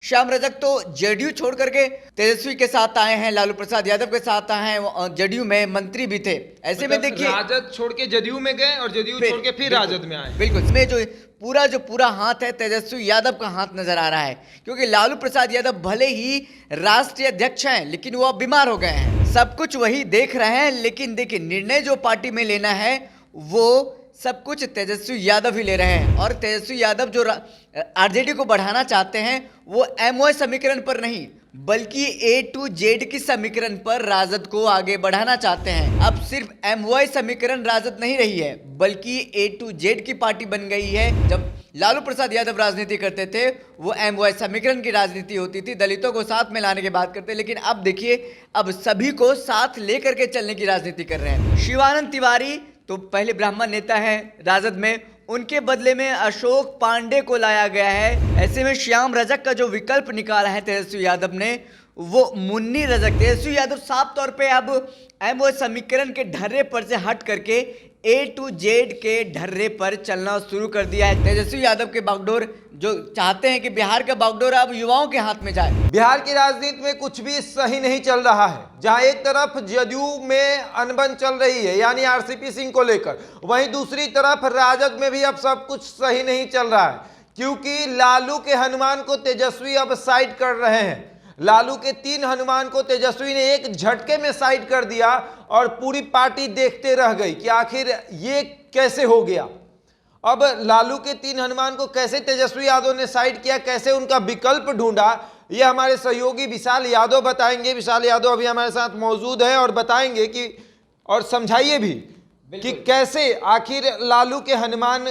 श्याम रजक तो जेडीयू छोड़ करके तेजस्वी के साथ आए हैं, लालू प्रसाद यादव के साथ आए हैं, जेडीयू में मंत्री भी थे। ऐसे में देखिए राजद छोड़ के जदयू में गए और जदयू छोड़ के फिर राजद में आए। बिल्कुल, इसमें जो पूरा हाथ है तेजस्वी यादव का हाथ नजर आ रहा है, क्योंकि लालू प्रसाद यादव भले ही राष्ट्रीय अध्यक्ष हैं लेकिन वो अब बीमार हो गए हैं। सब कुछ वही देख रहे हैं, लेकिन देखिए निर्णय जो पार्टी में लेना है वो सब कुछ तेजस्वी यादव ही ले रहे हैं। और तेजस्वी यादव जो आरजेडी को बढ़ाना चाहते हैं वो एमओए समीकरण पर नहीं बल्कि ए टू जेड की समीकरण पर राजद को आगे बढ़ाना चाहते हैं। अब सिर्फ एमओए समीकरण राजद नहीं रही है बल्कि ए टू जेड की पार्टी बन गई है। जब लालू प्रसाद यादव राजनीति करते थे वो एमओए समीकरण की राजनीति होती थी, दलितों को साथ में लाने की बात करते, लेकिन अब देखिए अब सभी को साथ लेकर के चलने की राजनीति कर रहे हैं। शिवानंद तिवारी तो पहले ब्राह्मण नेता है राजद में, उनके बदले में अशोक पांडे को लाया गया है। ऐसे में श्याम रजक का जो विकल्प निकाला है तेजस्वी यादव ने वो मुन्नी रजक। तेजस्वी यादव साफ तौर पे अब एमओए समीकरण के ढर्रे पर से हट करके ए टू जेड के ढर्रे पर चलना शुरू कर दिया है। तेजस्वी यादव के बागडोर जो चाहते हैं कि बिहार का बागडोर अब युवाओं के हाथ में जाए। बिहार की राजनीति में कुछ भी सही नहीं चल रहा है। जहां एक तरफ जदयू में अनबन चल रही है यानी आरसीपी सिंह को लेकर, वहीं दूसरी तरफ राजद में भी अब सब कुछ सही नहीं चल रहा है, क्योंकि लालू के हनुमान को तेजस्वी अब साइड कर रहे हैं। लालू के 3 हनुमान को तेजस्वी ने एक झटके में साइड कर दिया और पूरी पार्टी देखते रह गई कि आखिर ये कैसे हो गया। अब लालू के 3 हनुमान को कैसे तेजस्वी यादव ने साइड किया, कैसे उनका विकल्प ढूंढा, ये हमारे सहयोगी विशाल यादव बताएंगे। विशाल यादव अभी हमारे साथ मौजूद है और बताएंगे कि और समझाइए भी कि कैसे आखिर लालू के हनुमान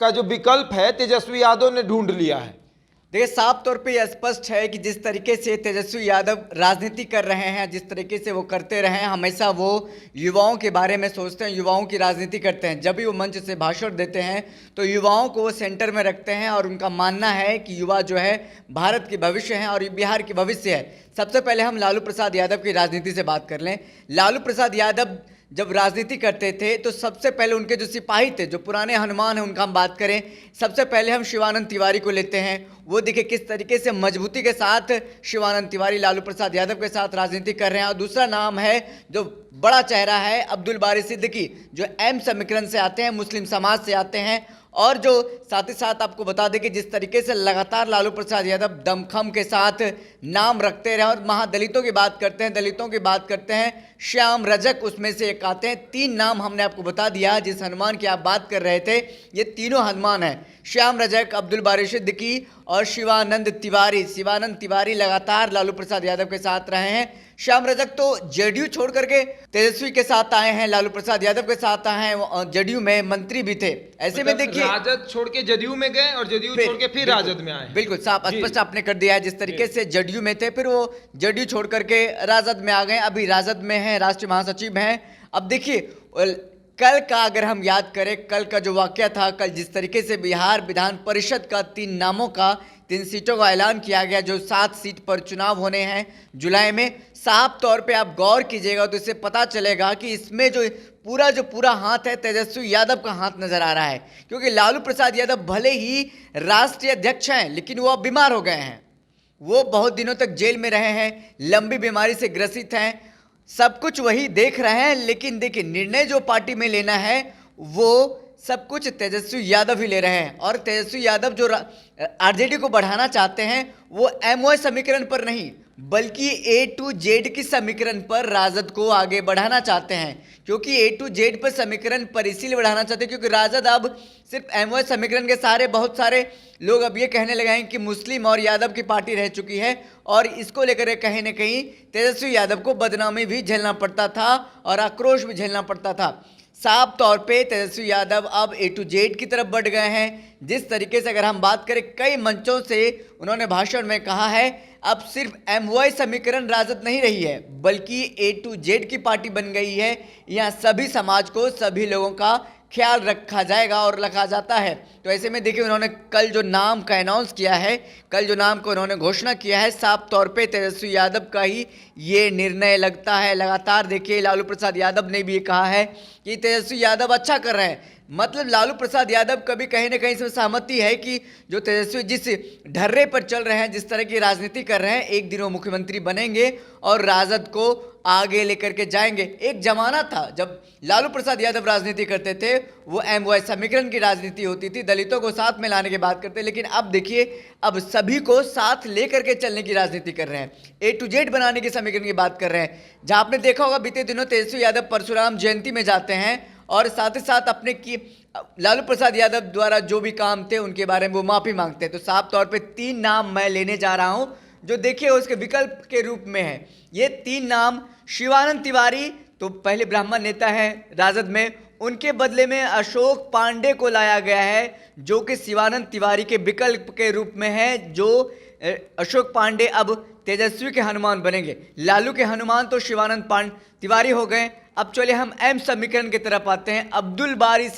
का जो विकल्प है तेजस्वी यादव ने ढूंढ लिया है। देखिए साफ तौर पे यह स्पष्ट है कि जिस तरीके से तेजस्वी यादव राजनीति कर रहे हैं, जिस तरीके से वो करते रहे हैं, हमेशा वो युवाओं के बारे में सोचते हैं, युवाओं की राजनीति करते हैं। जब भी वो मंच से भाषण देते हैं तो युवाओं को वो सेंटर में रखते हैं और उनका मानना है कि युवा जो है भारत के भविष्य हैं और बिहार की भविष्य है। सबसे पहले हम लालू प्रसाद यादव की राजनीति से बात कर लें। लालू प्रसाद यादव जब राजनीति करते थे तो सबसे पहले उनके जो सिपाही थे, जो पुराने हनुमान हैं, उनका हम बात करें, सबसे पहले हम शिवानंद तिवारी को लेते हैं। वो देखिए किस तरीके से मजबूती के साथ शिवानंद तिवारी लालू प्रसाद यादव के साथ राजनीति कर रहे हैं। और दूसरा नाम है जो बड़ा चेहरा है अब्दुल बारी सिद्दीकी, जो एम समीकरण से आते हैं, मुस्लिम समाज से आते हैं। और जो साथ ही साथ आपको बता दें कि जिस तरीके से लगातार लालू प्रसाद यादव दमखम के साथ नाम रखते रहे और महादलितों की बात करते हैं, दलितों की बात करते हैं, श्याम रजक उसमें से एक आते हैं। 3 नाम हमने आपको बता दिया। जिस हनुमान की आप बात कर रहे थे ये तीनों हनुमान हैं, श्याम रजक, अब्दुल बारी सिद्दीकी और शिवानंद तिवारी। शिवानंद तिवारी लगातार लालू प्रसाद यादव के साथ रहे हैं। श्याम रजक तो जेडीयू छोड़ करके तेजस्वी के साथ आए हैं, लालू प्रसाद यादव के साथ आए हैं, जेडीयू में मंत्री भी थे। ऐसे में देखिए राजद छोड़ के जदयू में गए और जदयू छोड़ के फिर राजद में आए। बिल्कुल साफ स्पष्ट आपने कर दिया है। जिस तरीके से जेडीयू में थे फिर वो जेडीयू छोड़ करके राजद में आ गए, अभी राजद में हैं, राष्ट्रीय महासचिव हैं। अब देखिए कल का अगर हम याद करें, कल का जो वाकया था, कल जिस तरीके से बिहार विधान परिषद का 3 नामों का 3 सीटों का ऐलान किया गया, जो 7 सीट पर चुनाव होने हैं जुलाई में, साफ तौर पे आप गौर कीजिएगा तो इससे पता चलेगा कि इसमें जो पूरा हाथ है तेजस्वी यादव का हाथ नजर आ रहा है। क्योंकि लालू प्रसाद यादव भले ही राष्ट्रीय अध्यक्ष हैं लेकिन वो अब बीमार हो गए हैं। वो बहुत दिनों तक जेल में रहे हैं, लंबी बीमारी से ग्रसित हैं, सब कुछ वही देख रहे हैं, लेकिन देखिए निर्णय जो पार्टी में लेना है वो सब कुछ तेजस्वी यादव ही ले रहे हैं। और तेजस्वी यादव जो आरजेडी को बढ़ाना चाहते हैं वो एमओए समीकरण पर नहीं बल्कि ए टू जेड की समीकरण पर राजद को आगे बढ़ाना चाहते हैं। क्योंकि ए टू जेड पर समीकरण पर इसीलिए बढ़ाना चाहते हैं क्योंकि राजद अब सिर्फ एमओए समीकरण के सहारे, बहुत सारे लोग अब ये कहने लगे हैं कि मुस्लिम और यादव की पार्टी रह चुकी है और इसको लेकर कहीं ना कहीं तेजस्वी यादव को बदनामी भी झेलना पड़ता था और आक्रोश भी झेलना पड़ता था। साफ तौर पे तेजस्वी यादव अब ए टू जेड की तरफ बढ़ गए हैं। जिस तरीके से अगर हम बात करें, कई मंचों से उन्होंने भाषण में कहा है अब सिर्फ एमओए समीकरण राजद नहीं रही है बल्कि ए टू जेड की पार्टी बन गई है। यहाँ सभी समाज को, सभी लोगों का ख्याल रखा जाएगा और रखा जाता है। तो ऐसे में देखिए उन्होंने कल जो नाम का अनाउंस किया है, कल जो नाम को उन्होंने घोषणा किया है, साफ तौर पे तेजस्वी यादव का ही ये निर्णय लगता है। लगातार देखिए लालू प्रसाद यादव ने भी ये कहा है कि तेजस्वी यादव अच्छा कर रहे हैं। मतलब लालू प्रसाद यादव कभी कहीं ना कहीं से सहमति है कि जो तेजस्वी जिस ढर्रे पर चल रहे हैं, जिस तरह की राजनीति कर रहे हैं, एक दिन वो मुख्यमंत्री बनेंगे और राजद को आगे लेकर के जाएंगे। एक जमाना था जब लालू प्रसाद यादव राजनीति करते थे, वो एमओआई समीकरण की राजनीति होती थी, दलितों को साथ में लाने की बात करते, लेकिन अब देखिए अब सभी को साथ लेकर के चलने की राजनीति कर रहे हैं, ए टू जेड बनाने के समीकरण की बात कर रहे हैं। जहां आपने देखा होगा बीते दिनों तेजस्वी यादव परशुराम जयंती में जाते हैं और साथ ही साथ अपने की लालू प्रसाद यादव द्वारा जो भी काम थे उनके बारे में वो माफी मांगते हैं। तो साफ तौर पे 3 नाम मैं लेने जा रहा हूं जो देखिए उसके विकल्प के रूप में है। ये 3 नाम शिवानंद तिवारी तो पहले ब्राह्मण नेता है राजद में, उनके बदले में अशोक पांडे को लाया गया है जो कि शिवानंद तिवारी के विकल्प के रूप में है। जो अशोक पांडे अब तेजस्वी के हनुमान बनेंगे। लालू के हनुमान तो शिवानंद तिवारी हो गए। अब चलिए हम एम समीकरण की तरफ आते हैं। अब्दुल बारी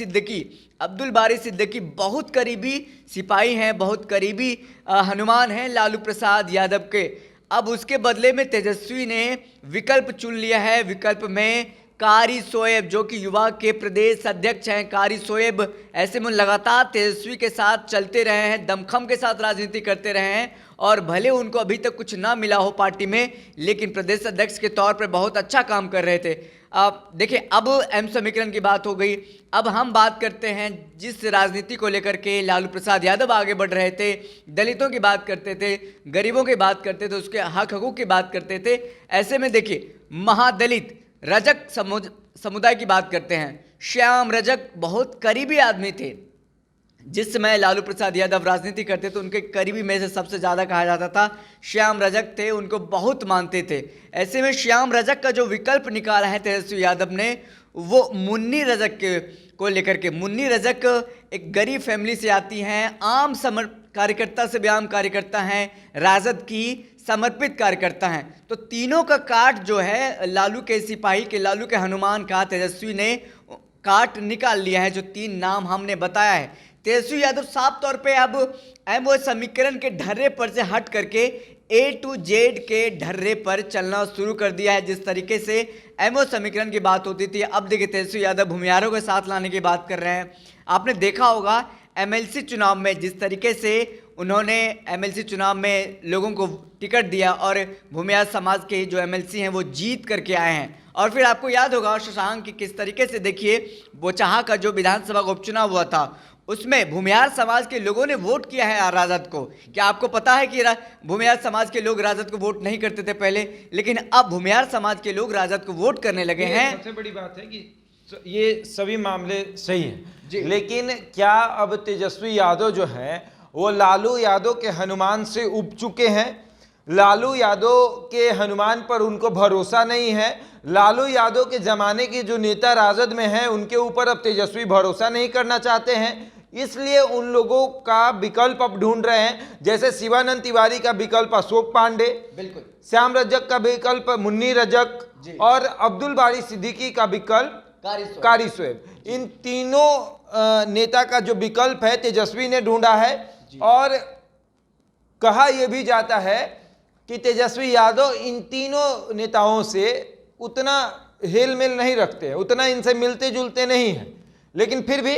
सिद्दीकी बहुत करीबी सिपाही हैं, बहुत करीबी हनुमान हैं लालू प्रसाद यादव के। अब उसके बदले में तेजस्वी ने विकल्प चुन लिया है। विकल्प में कारी शोएब जो कि युवा के प्रदेश अध्यक्ष हैं। कारी शोएब ऐसे में लगातार तेजस्वी के साथ चलते रहे हैं, दमखम के साथ राजनीति करते रहे हैं और भले उनको अभी तक कुछ ना मिला हो पार्टी में, लेकिन प्रदेश अध्यक्ष के तौर पर बहुत अच्छा काम कर रहे थे। अब देखिए अब एम समीकरण की बात हो गई। अब हम बात करते हैं जिस राजनीति को लेकर के लालू प्रसाद यादव आगे बढ़ रहे थे, दलितों की बात करते थे, गरीबों की बात करते थे, उसके हक हकूक़ की बात करते थे। ऐसे में देखिए महादलित रजक समुदाय की बात करते हैं। श्याम रजक बहुत करीबी आदमी थे। जिस समय लालू प्रसाद यादव राजनीति करते थे उनके करीबी में से सबसे ज़्यादा कहा जाता था श्याम रजक थे, उनको बहुत मानते थे। ऐसे में श्याम रजक का जो विकल्प निकाला है तेजस्वी यादव ने वो मुन्नी रजक को लेकर के। मुन्नी रजक एक गरीब फैमिली से आती हैं, आम कार्यकर्ता से भी आम कार्यकर्ता हैं, राजद की समर्पित कार्यकर्ता हैं। तो तीनों का काट जो है लालू के सिपाही के, लालू के हनुमान का तेजस्वी ने काट निकाल लिया है। जो 3 नाम हमने बताया है, तेजस्वी यादव साफ तौर पे अब एमओ समीकरण के ढर्रे पर से हट करके ए टू जेड के ढर्रे पर चलना शुरू कर दिया है। जिस तरीके से एमओ समीकरण की बात होती थी, अब देखिए तेजस्वी यादव भूमिहारों के साथ लाने की बात कर रहे हैं। आपने देखा होगा एमएलसी चुनाव में जिस तरीके से उन्होंने एमएलसी चुनाव में लोगों को टिकट दिया और भूमिहार समाज के जो एमएलसी हैं वो जीत करके आए हैं। और फिर आपको याद होगा शशांक की किस तरीके से देखिए बोचहा का जो विधानसभा का उपचुनाव हुआ था उसमें भूमिहार समाज के लोगों ने वोट किया है राजद को। क्या आपको पता है कि भूमिहार समाज के लोग राजद को वोट नहीं करते थे पहले, लेकिन अब भूमिहार समाज के लोग राजद को वोट करने लगे हैं। सबसे बड़ी बात है कि ये सभी मामले सही हैं, लेकिन क्या अब तेजस्वी यादव जो हैं वो लालू यादव के हनुमान से उब चुके हैं? लालू यादव के हनुमान पर उनको भरोसा नहीं है। लालू यादव के जमाने के जो नेता राजद में हैं उनके ऊपर अब तेजस्वी भरोसा नहीं करना चाहते हैं, इसलिए उन लोगों का विकल्प अब ढूंढ रहे हैं। जैसे शिवानंद तिवारी का विकल्प अशोक पांडे, बिल्कुल, श्याम रजक का विकल्प मुन्नी रजक और अब्दुल बारी सिद्दीकी का विकल्प कारी शोएब। इन तीनों नेता का जो विकल्प है तेजस्वी ने ढूंढा है। और कहा यह भी जाता है कि तेजस्वी यादव इन तीनों नेताओं से उतना हेल मेल नहीं रखते हैं, उतना इनसे मिलते जुलते नहीं हैं, लेकिन फिर भी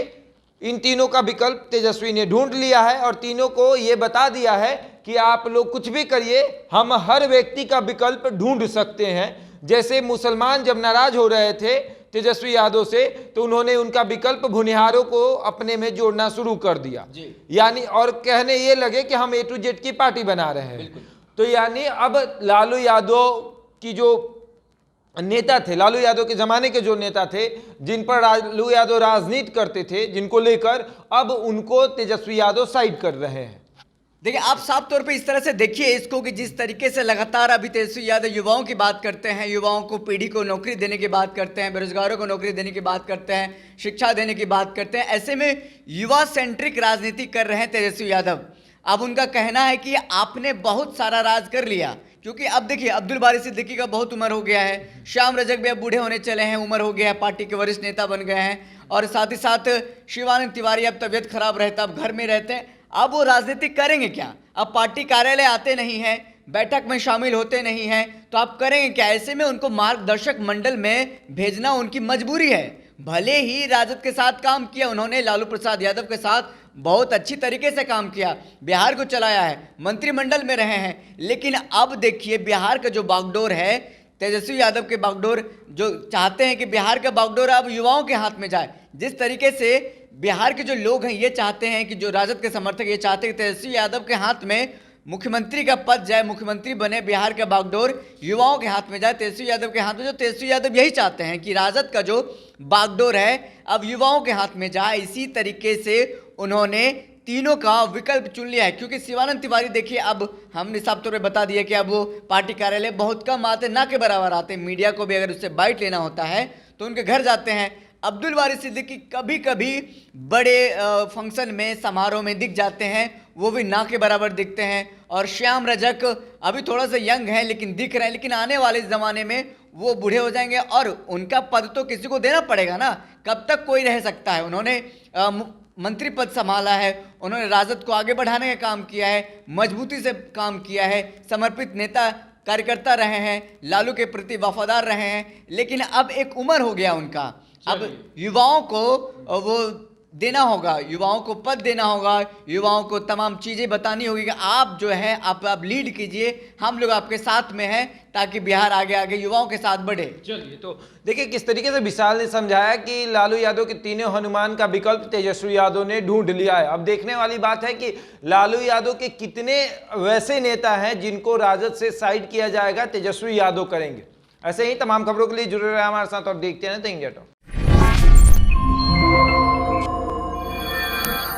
इन तीनों का विकल्प तेजस्वी ने ढूंढ लिया है और तीनों को ये बता दिया है कि आप लोग कुछ भी करिए, हम हर व्यक्ति का विकल्प ढूंढ सकते हैं। जैसे मुसलमान जब नाराज हो रहे थे तेजस्वी यादव से, तो उन्होंने उनका विकल्प भुनिहारों को अपने में जोड़ना शुरू कर दिया, यानी और कहने ये लगे कि हम ए टू जेड की पार्टी बना रहे हैं। तो यानी अब लालू यादव की जो नेता थे, लालू यादव के जमाने के जो नेता थे जिन पर लालू यादव राजनीति करते थे, जिनको लेकर अब उनको तेजस्वी यादव साइड कर रहे हैं। देखिए आप साफ तौर पे इस तरह से देखिए इसको कि जिस तरीके से लगातार अभी तेजस्वी यादव युवाओं की बात करते हैं, युवाओं को पीढ़ी को नौकरी देने की बात करते हैं, बेरोजगारों को नौकरी देने की बात करते हैं, शिक्षा देने की बात करते हैं। ऐसे में युवा सेंट्रिक राजनीति कर रहे हैं तेजस्वी यादव। अब उनका कहना है कि आपने बहुत सारा राज कर लिया, क्योंकि अब देखिए अब्दुल बारी सिद्दीकी का बहुत उम्र हो गया है, श्याम रजक भी अब बूढ़े होने चले हैं, उम्र हो गया है, पार्टी के वरिष्ठ नेता बन गए हैं, और साथ ही साथ शिवानंद तिवारी अब तबीयत खराब रहता, अब घर में रहते हैं। अब वो राजनीति करेंगे क्या? अब पार्टी कार्यालय आते नहीं हैं, बैठक में शामिल होते नहीं हैं, तो आप करेंगे क्या? ऐसे में उनको मार्गदर्शक मंडल में भेजना उनकी मजबूरी है। भले ही राजद के साथ काम किया उन्होंने, लालू प्रसाद यादव के साथ बहुत अच्छी तरीके से काम किया, बिहार को चलाया है, मंत्रिमंडल में रहे हैं, लेकिन अब देखिए बिहार का जो बागडोर है, तेजस्वी यादव के बागडोर, जो चाहते हैं कि बिहार का बागडोर अब युवाओं के हाथ में जाए। जिस तरीके से बिहार के जो लोग हैं ये चाहते हैं कि जो राजद के समर्थक ये चाहते हैं कि तेजस्वी यादव के हाथ में मुख्यमंत्री का पद जाए, मुख्यमंत्री बने, बिहार का बागडोर युवाओं के हाथ में जाए, तेजस्वी यादव के हाथ में। जो तेजस्वी यादव यही चाहते हैं कि राजद का जो बागडोर है अब युवाओं के हाथ में जाए। इसी तरीके से उन्होंने तीनों का विकल्प चुन लिया है, क्योंकि शिवानंद तिवारी देखिए, अब हमने साफ तौर पे बता दिया कि अब वो पार्टी कार्यालय बहुत कम आते, ना के बराबर आते। मीडिया को भी अगर उससे बाइट लेना होता है तो उनके घर जाते हैं। अब्दुल वारिस सिद्दीकी कभी कभी बड़े फंक्शन में, समारोह में दिख जाते हैं, वो भी ना के बराबर दिखते हैं। और श्याम रजक अभी थोड़ा सा यंग है लेकिन दिख रहे हैं, लेकिन आने वाले ज़माने में वो बूढ़े हो जाएंगे और उनका पद तो किसी को देना पड़ेगा ना, कब तक कोई रह सकता है। उन्होंने मंत्री पद संभाला है, उन्होंने राजद को आगे बढ़ाने का काम किया है, मजबूती से काम किया है, समर्पित नेता कार्यकर्ता रहे हैं, लालू के प्रति वफादार रहे हैं। लेकिन अब एक उम्र हो गया उनका, अब युवाओं को वो देना होगा, युवाओं को पद देना होगा, युवाओं को तमाम चीज़ें बतानी होगी कि आप जो है आप लीड कीजिए, हम लोग आपके साथ में हैं, ताकि बिहार आगे आगे युवाओं के साथ बढ़े। चलिए, तो देखिए किस तरीके से विशाल ने समझाया कि लालू यादव के तीनों हनुमान का विकल्प तेजस्वी यादव ने ढूंढ लिया है। अब देखने वाली बात है कि लालू यादव के कितने वैसे नेता हैं जिनको राजद से साइड किया जाएगा, तेजस्वी यादव करेंगे। ऐसे ही तमाम खबरों के लिए जुड़े रहे हमारे साथ और देखते हैं इंडिया टॉक।